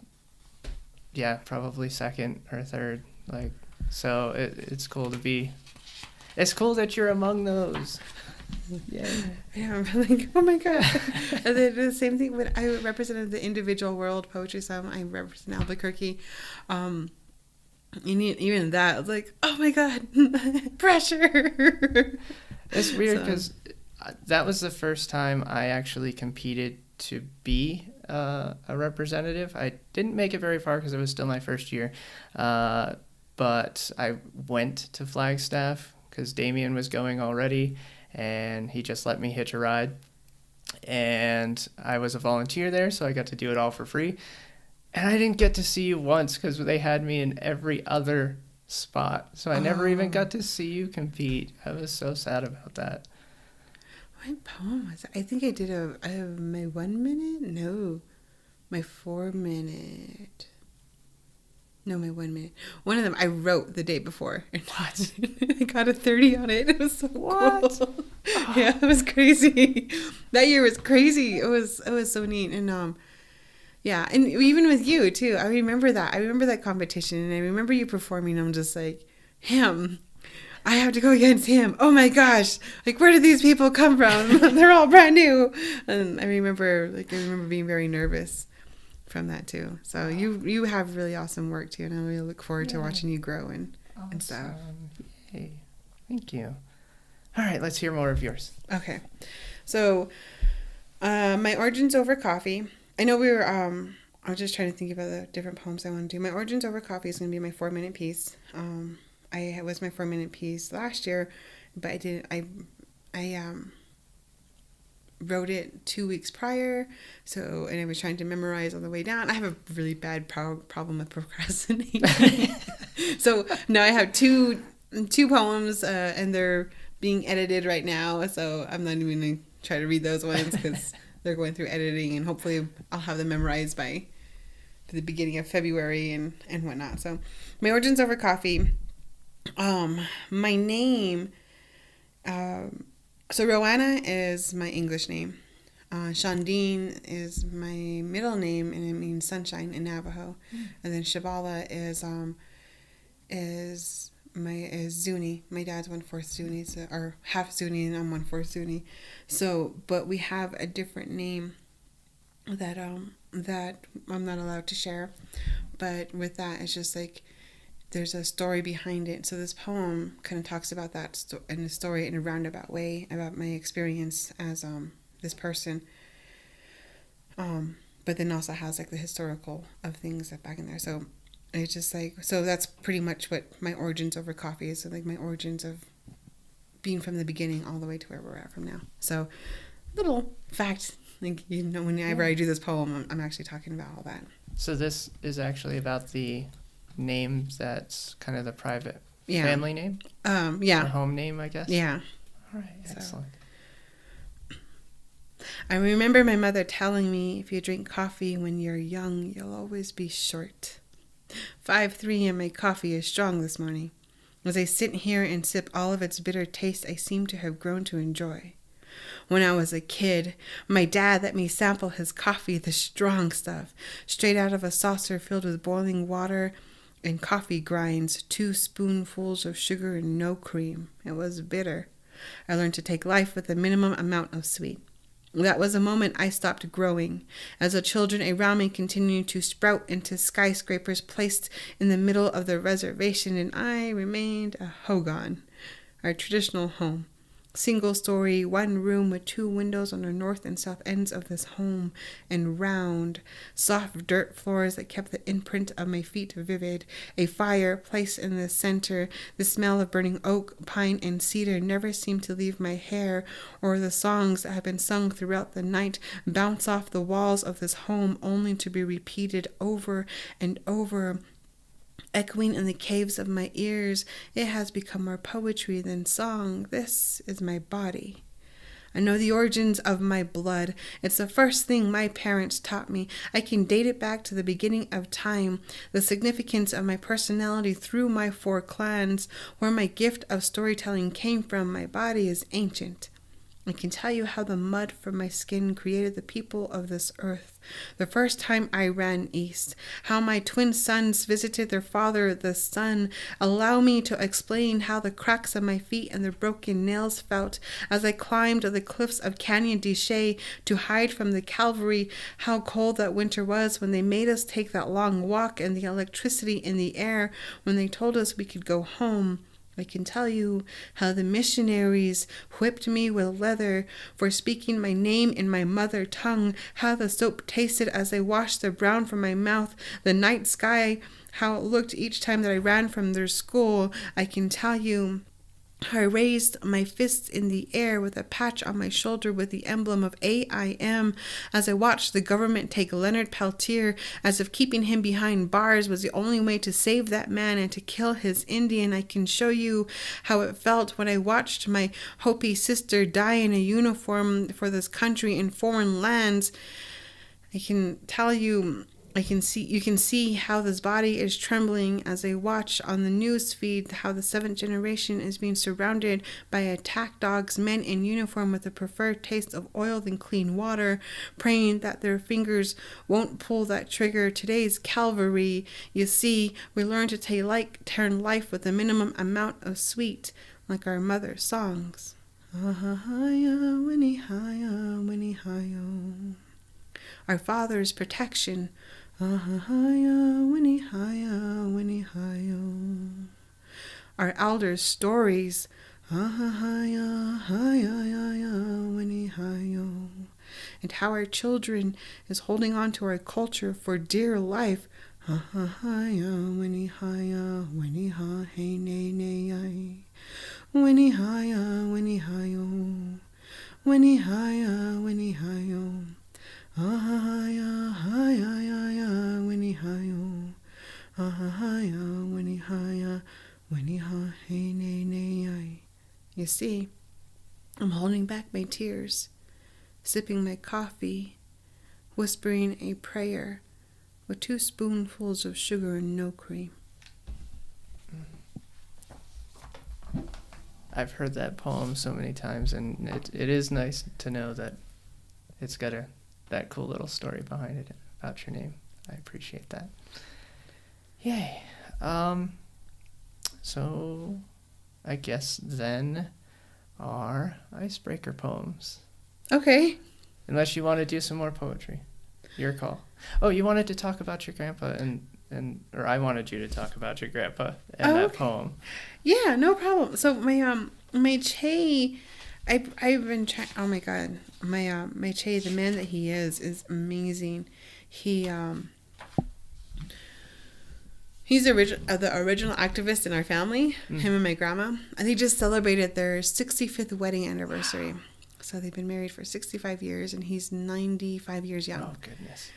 probably 2nd or 3rd. Like, so it's cool to be. It's cool that you're among those. Yeah, I'm like, oh my God. And then the same thing when I represented the individual world poetry slam. I represent Albuquerque. Even that, I was like, oh my God, pressure. It's weird because that was the first time I actually competed to be a representative. I didn't make it very far because it was still my first year, but I went to Flagstaff because Damien was going already, and he just let me hitch a ride. And I was a volunteer there, so I got to do it all for free. And I didn't get to see you once because they had me in every other spot. So I never even got to see you compete. I was so sad about that. What poem was it? I think I did my 1 minute? No, my 4 minute. No, my 1 minute. One of them I wrote the day before. What? I got a 30 on it. It was so cool. Yeah, it was crazy. That year was crazy. It was so neat. And yeah, and even with you too. I remember that. I remember that competition, and I remember you performing. I'm just like, him. I have to go against him. Oh my gosh. Like, where did these people come from? They're all brand new. And I remember being very nervous from that too. So you have really awesome work too, and I really look forward to watching you grow and stuff. Yay. Thank you. All right, let's hear more of yours. Okay. So my origins over coffee. I know we were I was just trying to think about the different poems I want to do. My origins over coffee is going to be my 4 minute piece. It was my 4 minute piece last year, but I wrote it 2 weeks prior, and I was trying to memorize on the way down. I have a really bad problem with procrastinating. So now I have two poems, and they're being edited right now, so I'm not even going to try to read those ones because they're going through editing, and hopefully I'll have them memorized by the beginning of February and whatnot. So my origins over coffee. My name, so Rowana is my English name. Shandine is my middle name, and it means sunshine in Navajo. And then Shebala is Zuni. My dad's 1/4 Zuni, or half Zuni, and I'm 1/4 Zuni. So, but we have a different name that I'm not allowed to share. But with that, it's just like there's a story behind it. So this poem kind of talks about that and the story in a roundabout way about my experience as this person. But then also has like the historical of things back in there. So it's just like, so that's pretty much what my origins over coffee is. So like my origins of being from the beginning all the way to where we're at from now. So little fact, like, you know, whenever I do this poem, I'm actually talking about all that. So this is actually about the name that's kind of the private family name? Yeah. Or home name, I guess? Yeah. All right, excellent. I remember my mother telling me, if you drink coffee when you're young, you'll always be short. 5-3 and my coffee is strong this morning. As I sit here and sip all of its bitter taste I seem to have grown to enjoy. When I was a kid, my dad let me sample his coffee, the strong stuff, straight out of a saucer filled with boiling water and coffee grinds, 2 spoonfuls of sugar and no cream. It was bitter. I learned to take life with a minimum amount of sweet. That was the moment I stopped growing, as the children around me continued to sprout into skyscrapers placed in the middle of the reservation, and I remained a hogan, our traditional home. Single story, 1 room with 2 windows on the north and south ends of this home, and round, soft dirt floors that kept the imprint of my feet vivid. A fire placed in the center. The smell of burning oak, pine, and cedar never seemed to leave my hair, or the songs that had been sung throughout the night bounce off the walls of this home only to be repeated over and over, echoing in the caves of my ears. It has become more poetry than song. This is my body. I know the origins of my blood. It's the first thing my parents taught me. I can date it back to the beginning of time. The significance of my personality through my 4 clans, where my gift of storytelling came from. My body is ancient. I can tell you how the mud from my skin created the people of this earth. The first time I ran east, how my twin sons visited their father, the sun. Allow me to explain how the cracks of my feet and the broken nails felt as I climbed the cliffs of Canyon de Chelly to hide from the cavalry. How cold that winter was when they made us take that long walk, and the electricity in the air when they told us we could go home. I can tell you how the missionaries whipped me with leather for speaking my name in my mother tongue, how the soap tasted as I washed the brown from my mouth, the night sky, how it looked each time that I ran from their school. I can tell you I raised my fists in the air with a patch on my shoulder with the emblem of AIM as I watched the government take Leonard Peltier, as if keeping him behind bars was the only way to save that man and to kill his Indian. I can show you how it felt when I watched my Hopi sister die in a uniform for this country in foreign lands. I can tell you, you can see how this body is trembling as I watch on the news feed how the 7th generation is being surrounded by attack dogs, men in uniform with a preferred taste of oil than clean water, praying that their fingers won't pull that trigger. Today's Calvary. You see, we learn to turn life with a minimum amount of sweet, like our mother's songs. Our Father's protection. Our elders' stories. And how our children is holding on to our culture for dear life. You see, I'm holding back my tears, sipping my coffee, whispering a prayer with 2 spoonfuls of sugar and no cream. I've heard that poem so many times, and it is nice to know that it's got that cool little story behind it about your name. I appreciate that. Yay. So I guess then our icebreaker poems. Okay. Unless you want to do some more poetry. Your call. Oh, you wanted to talk about your grandpa or I wanted you to talk about your grandpa and that poem. Yeah, no problem. So my Che, I've been trying. Oh my God, my Che, the man that he is amazing. He's the original activist in our family. Him and my grandma, and they just celebrated their 65th wedding anniversary. Wow. So they've been married for 65 years, and he's 95 years young. Oh goodness.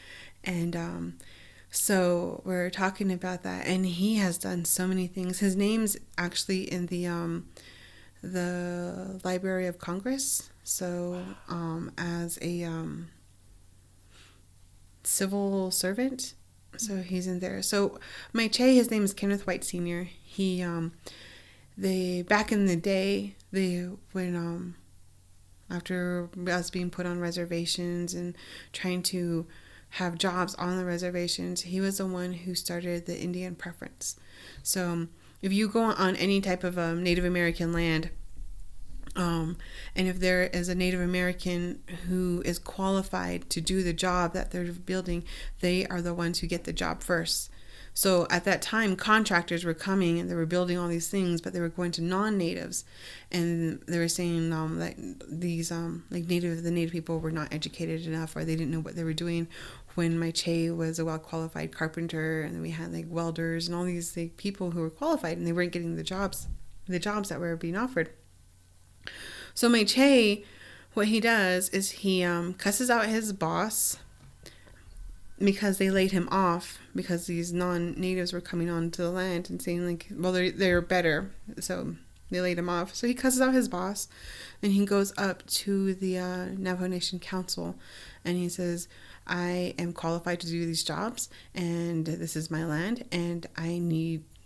And so we're talking about that, and he has done so many things. His name's actually in the Library of Congress. So as a civil servant, so he's in there. So my Che, his name is Kenneth White Sr. He they back in the day, when after us being put on reservations and trying to have jobs on the reservations, he was the one who started the Indian preference. So if you go on any type of Native American land, and if there is a Native American who is qualified to do the job that they're building, they are the ones who get the job first. So at that time, contractors were coming and they were building all these things, but they were going to non-natives, and they were saying that these the native people were not educated enough, or they didn't know what they were doing. When my Che was a well-qualified carpenter, and then we had like welders and all these like, people who were qualified, and they weren't getting the jobs that were being offered. So my Che, what he does is he cusses out his boss because they laid him off because these non-natives were coming onto the land and saying like, well, they're better, so they laid him off. So he cusses out his boss, and he goes up to the Navajo Nation Council, and he says, I am qualified to do these jobs, and this is my land, and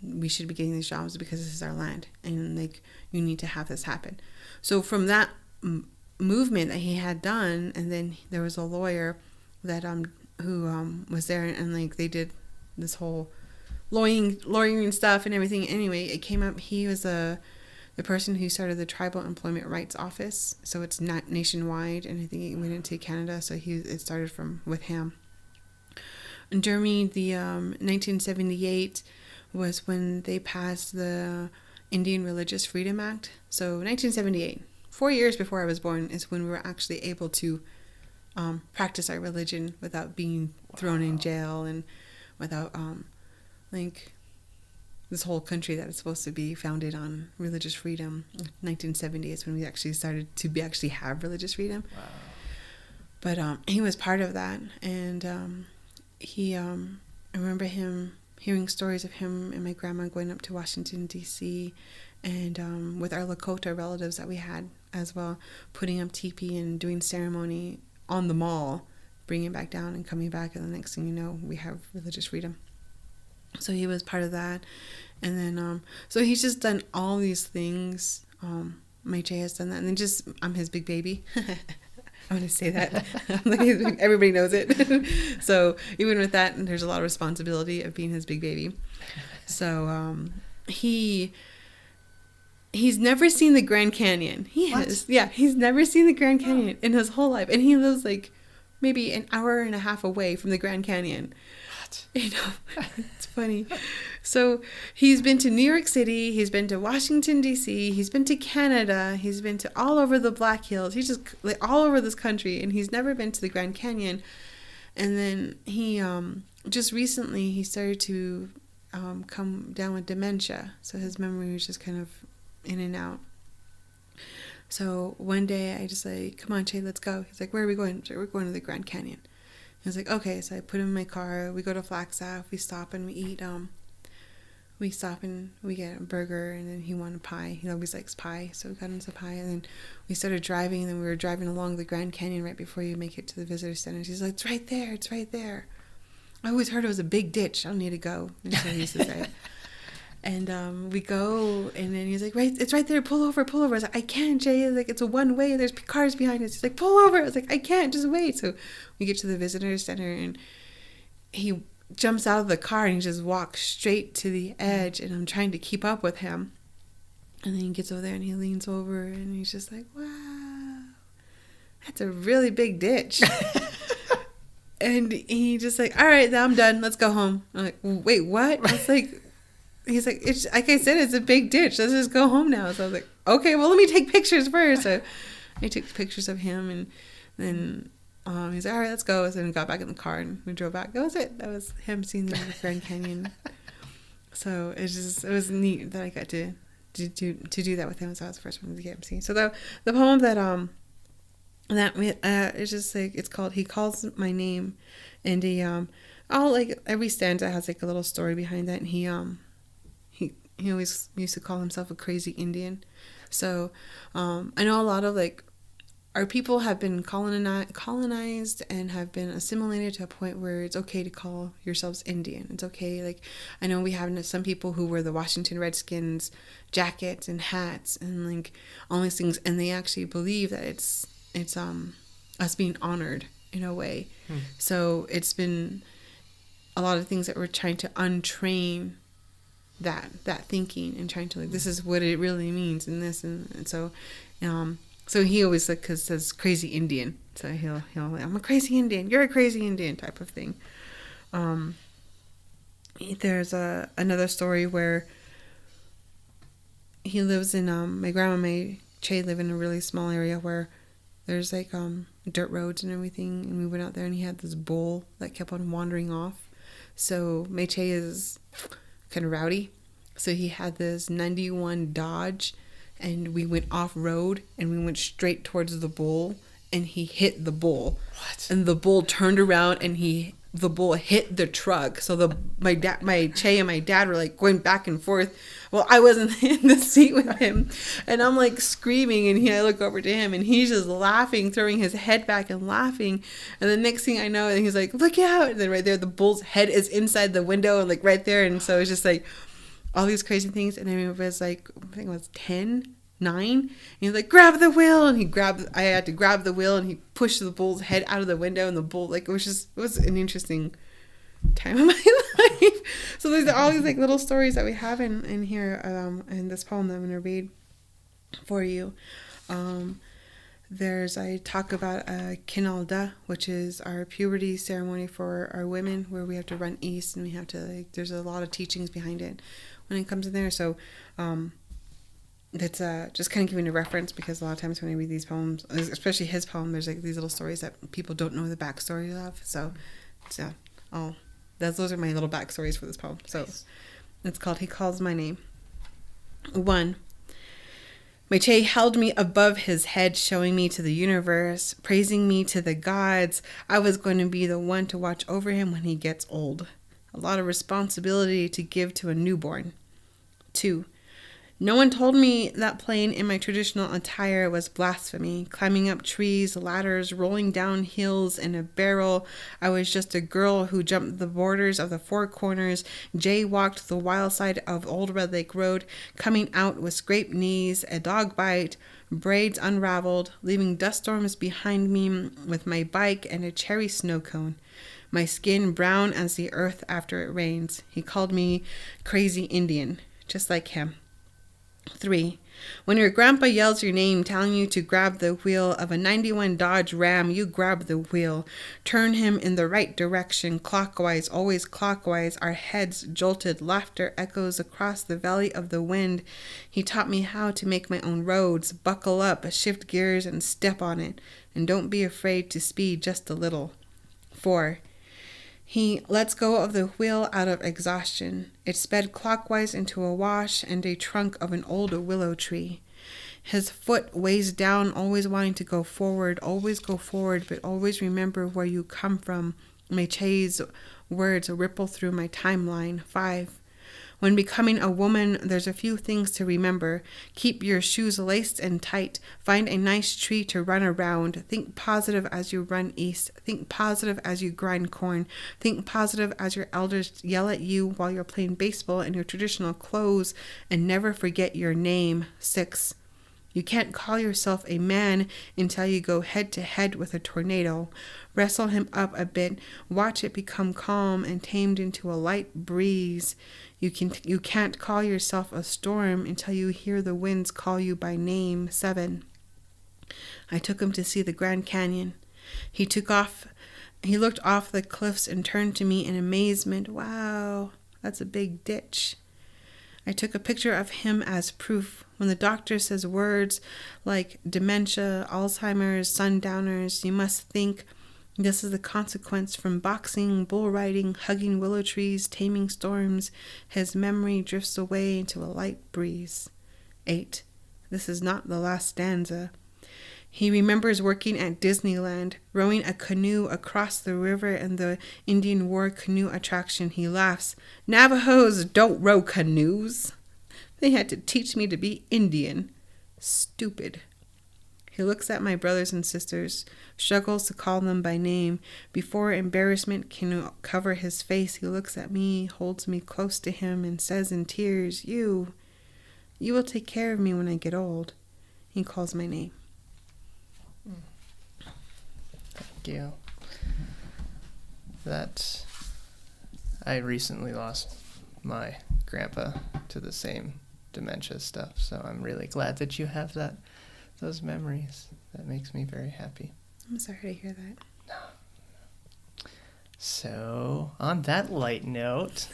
we should be getting these jobs because this is our land, and like, you need to have this happen. So from that movement that he had done, and then there was a lawyer that who was there, and like they did this whole lawyering stuff and everything. Anyway, it came up, he was the person who started the Tribal Employment Rights Office. So it's not nationwide, and I think it went into Canada, so it started with him. And during the 1978 was when they passed the Indian Religious Freedom Act. So 1978, 4 years before I was born, is when we were actually able to practice our religion without being thrown in jail, and without like this whole country that is supposed to be founded on religious freedom. 1970 is when we actually started to actually have religious freedom. Wow. But he was part of that, and I remember hearing stories of him and my grandma going up to Washington, D.C., and with our Lakota relatives that we had as well, putting up teepee and doing ceremony on the mall, bringing it back down and coming back, and the next thing you know, we have religious freedom. So he was part of that. And then so he's just done all these things. My Jay has done that, and then I'm his big baby. I want to say that. Like, everybody knows it. So even with that, there's a lot of responsibility of being his big baby. So he's never seen the Grand Canyon. He's never seen the Grand Canyon in his whole life, and he lives like maybe an hour and a half away from the Grand Canyon. What? You know, it's funny. So he's been to New York City, he's been to Washington, D.C., he's been to Canada, he's been to all over the Black Hills. He's just like all over this country, and he's never been to the Grand Canyon. And then he just recently he started to come down with dementia, so his memory was just kind of in and out. So one day I just like, come on, Che, let's go. He's like, where are we going? Like, we're going to the Grand Canyon. I was like, okay. So I put him in my car. We go to Flagstaff. We stop and we eat. We stop and we get a burger, and then he wanted pie. He always likes pie, so we got him some pie. And then we started driving, and then we were driving along the Grand Canyon right before you make it to the visitor center. She's like, it's right there. It's right there. I always heard it was a big ditch. I don't need to go. And so he says, right. And we go, and then he's like, right, it's right there. Pull over. I was like, I can't, Jay. Like, it's a one way. There's cars behind us. He's like, pull over. I was like, I can't. Just wait. So we get to the visitor center, and he jumps out of the car and he just walks straight to the edge, and I'm trying to keep up with him. And then he gets over there and he leans over and he's just like, wow, that's a really big ditch. And he just like, all right, now I'm done. Let's go home. I'm like, wait, what? I was like, he's like, it's like I said, it's a big ditch. Let's just go home now. So I was like, okay, well, let me take pictures first. So I took pictures of him, and then he's like, all right, let's go. So then we got back in the car and we drove back. That was it. That was him seeing the Grand Canyon. So it was neat that I got to do that with him. So I was the first one to get him seen. So the poem that it's just like, it's called He Calls My Name, and all like every stanza has like a little story behind that. And he always used to call himself a crazy Indian. So I know a lot of like our people have been colonized and have been assimilated to a point where it's okay to call yourselves Indian. It's okay. Like, I know we have some people who wear the Washington Redskins jackets and hats and like all these things, and they actually believe that it's us being honored in a way. So it's been a lot of things that we're trying to untrain that thinking and trying to like, this is what it really means and this and so so he always like cause says crazy Indian, so he'll I'm a crazy Indian, you're a crazy Indian type of thing. There's another story where he lives in my grandma May Che live in a really small area where there's like dirt roads and everything, and we went out there and he had this bull that kept on wandering off. So May Che is kind of rowdy, so he had this 91 Dodge, and we went off road and we went straight towards the bull, and he hit the bull. What? And the bull turned around and the bull hit the truck. So my Che and my dad were like going back and forth. Well, I wasn't in the seat with him, and I'm like screaming, and I look over to him and he's just laughing, throwing his head back and laughing. And the next thing I know, he's like, look out. And then right there, the bull's head is inside the window and like right there. And so it's just like all these crazy things. And I remember it was like, I think it was 9, and he's like, grab the wheel, and I had to grab the wheel, and he pushed the bull's head out of the window, and the bull, like, it was an interesting time of my life. So there's all these like little stories that we have in here, in this poem that I'm going to read for you. I talk about Kinalda, which is our puberty ceremony for our women, where we have to run east, and we have to, like, there's a lot of teachings behind it when it comes in there. So, that's just kind of giving a reference, because a lot of times when I read these poems, especially his poem, there's like these little stories that people don't know the backstory of. So those are my little backstories for this poem. So it's called He Calls My Name. 1. My Che held me above his head, showing me to the universe, praising me to the gods. I was going to be the one to watch over him when he gets old. A lot of responsibility to give to a newborn. 2. No one told me that playing in my traditional attire was blasphemy. Climbing up trees, ladders, rolling down hills in a barrel. I was just a girl who jumped the borders of the four corners, jaywalked the wild side of Old Red Lake Road, coming out with scraped knees, a dog bite, braids unraveled, leaving dust storms behind me with my bike and a cherry snow cone. My skin brown as the earth after it rains. He called me Crazy Indian, just like him. 3. When your grandpa yells your name, telling you to grab the wheel of a 91 Dodge Ram, you grab the wheel. Turn him in the right direction, clockwise, always clockwise. Our heads jolted, laughter echoes across the valley of the wind. He taught me how to make my own roads. Buckle up, shift gears, and step on it. And don't be afraid to speed just a little. 4. He lets go of the wheel out of exhaustion. It sped clockwise into a wash and a trunk of an old willow tree. His foot weighs down, always wanting to go forward, but always remember where you come from. My Che's words ripple through my timeline. 5. When becoming a woman, there's a few things to remember. Keep your shoes laced and tight. Find a nice tree to run around. Think positive as you run east. Think positive as you grind corn. Think positive as your elders yell at you while you're playing baseball in your traditional clothes. And never forget your name. 6. You can't call yourself a man until you go head to head with a tornado. Wrestle him up a bit. Watch it become calm and tamed into a light breeze. You can't call yourself a storm until you hear the winds call you by name. 7. I took him to see the Grand Canyon. He looked off the cliffs and turned to me in amazement. Wow, that's a big ditch. I took a picture of him as proof. When the doctor says words like dementia, Alzheimer's, sundowners, you must think this is the consequence from boxing, bull riding, hugging willow trees, taming storms. His memory drifts away into a light breeze. 8. This is not the last stanza. He remembers working at Disneyland, rowing a canoe across the river in the Indian War canoe attraction. He laughs. Navajos don't row canoes. They had to teach me to be Indian. Stupid. He looks at my brothers and sisters, struggles to call them by name. Before embarrassment can cover his face, he looks at me, holds me close to him, and says in tears, You will take care of me when I get old. He calls my name. Thank you. I recently lost my grandpa to the same dementia stuff, so I'm really glad that you have those memories. That makes me very happy. I'm sorry to hear that. So, on that light note,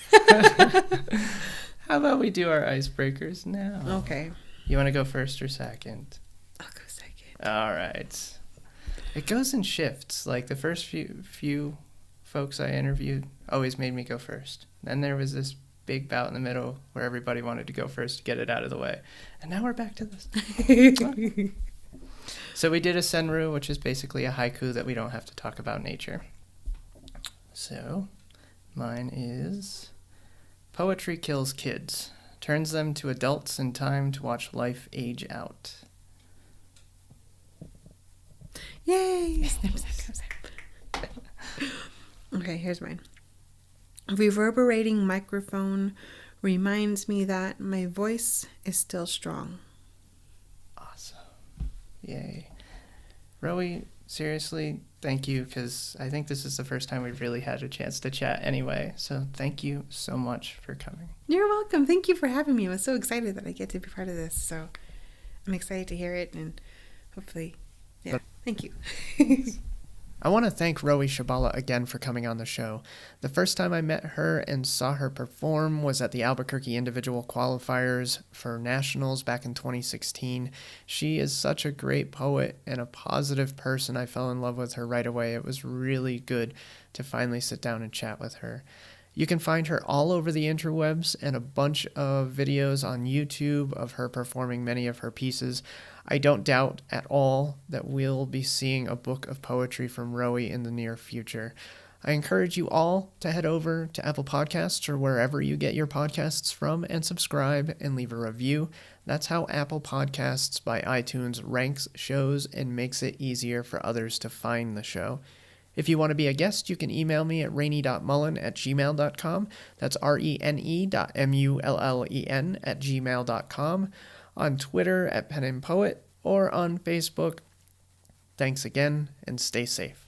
how about we do our icebreakers now? Okay. You want to go first or second? I'll go second. All right. It goes in shifts. Like the first few folks I interviewed always made me go first. Then there was this big bout in the middle where everybody wanted to go first to get it out of the way. And now we're back to this. So we did a senru, which is basically a haiku that we don't have to talk about nature. So mine is, poetry kills kids, turns them to adults in time to watch life age out. Yay! Okay, here's mine. A reverberating microphone reminds me that my voice is still strong. Awesome. Yay. Rowie, seriously, thank you, because I think this is the first time we've really had a chance to chat anyway. So thank you so much for coming. You're welcome. Thank you for having me. I was so excited that I get to be part of this. So I'm excited to hear it, and hopefully, yeah. Thank you. I want to thank Rowie Shebala again for coming on the show. The first time I met her and saw her perform was at the Albuquerque Individual Qualifiers for Nationals back in 2016. She is such a great poet and a positive person. I fell in love with her right away. It was really good to finally sit down and chat with her. You can find her all over the interwebs and a bunch of videos on YouTube of her performing many of her pieces. I don't doubt at all that we'll be seeing a book of poetry from Rowie in the near future. I encourage you all to head over to Apple Podcasts or wherever you get your podcasts from and subscribe and leave a review. That's how Apple Podcasts by iTunes ranks shows and makes it easier for others to find the show. If you want to be a guest, you can email me at rainy.mullen@gmail.com. That's rene.mullen@gmail.com. On Twitter @penandpoet, or on Facebook. Thanks again, and stay safe.